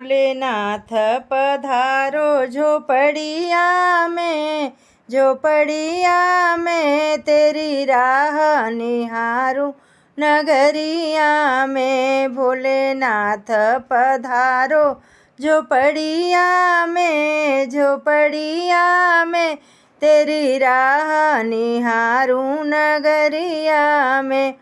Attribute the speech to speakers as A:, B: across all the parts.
A: भोलेनाथ पधारो झोपड़िया में तेरी राह निहारूं नगरिया में। भोलेनाथ पधारो झोपड़िया में तेरी राह निहारूं नगरिया में।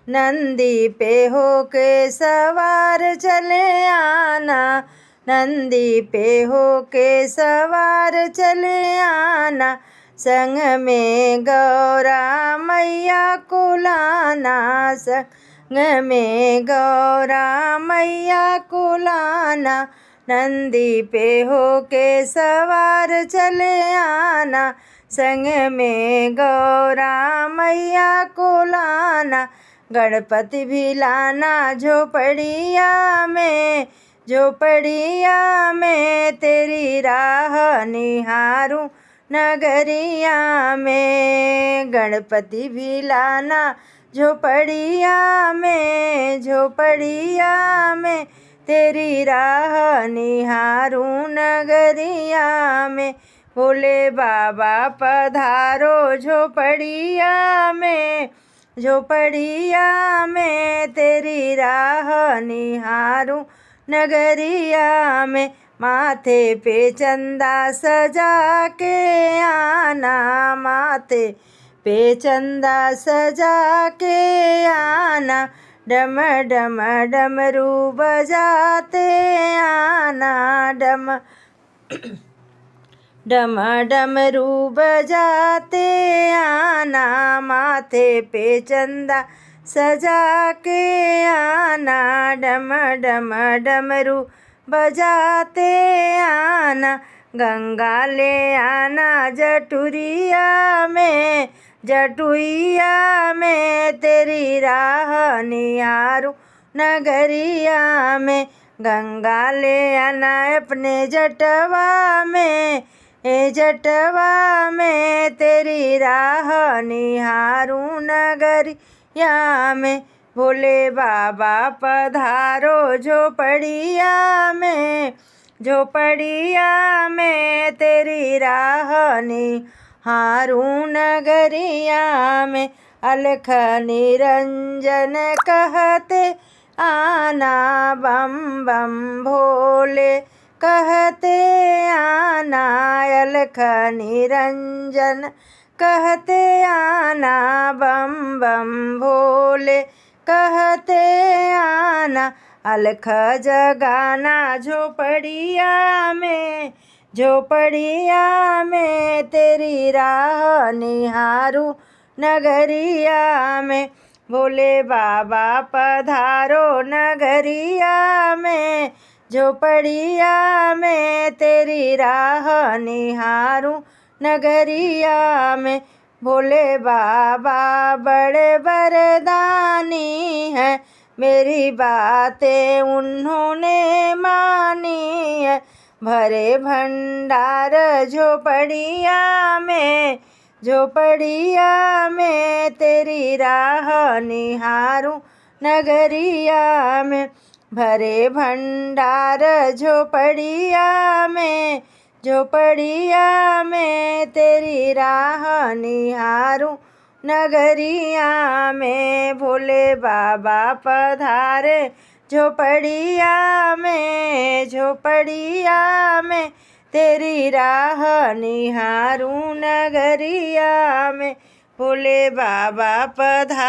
A: नंदी पे होके सवार चले आना, नंदी पे होके सवार चले आना, संग में गौरा मैया को लाना, संग में गौरा मैया को लाना। नंदी पे होके सवार चले आना, संग में गौरा मैया को लाना। गणपति भी लाना झोपड़िया में तेरी राह निहारूं नगरिया में। गणपति भी लाना झोपड़िया में तेरी राह निहारूं नगरिया में। भोले बाबा पधारो झोपड़िया में तेरी राह निहारूं नगरिया में। माथे पे चंदा सजा के आना, माथे पे चंदा सजा के आना, डम डम डमरू बजाते आना, डम डमरू बजाते आना। माथे पे चंदा सजा के आना, डम डमरू बजाते आना। गंगा ले आना जटुरिया में तेरी राह निहारूं नगरिया में। गंगा ले आना अपने जटवा में तेरी राह निहारूं नगरिया में। भोले बाबा पधारो झोपड़िया में तेरी राह निहारूं नगरिया में। अलख निरंजन कहते आना, बम बम भोले कहते आना, अलख निरंजन कहते आना, बम बम भोले कहते आना। अलख जगाना झोपड़िया में तेरी राह निहारूं नगरिया में। भोले बाबा पधारो नगरिया में, झोपड़िया में तेरी राह निहारूं नगरिया में। भोले बाबा बड़े वरदानी है, मेरी बातें उन्होंने मानी है। भरे भंडार झोपड़िया में तेरी राह निहारूं नगरिया में। भरे भंडार झोपड़िया में तेरी राह निहारूं नगरिया में। भोले बाबा पधारे झोपड़िया में तेरी राह निहारूं नगरिया में। भोले बाबा पधारे।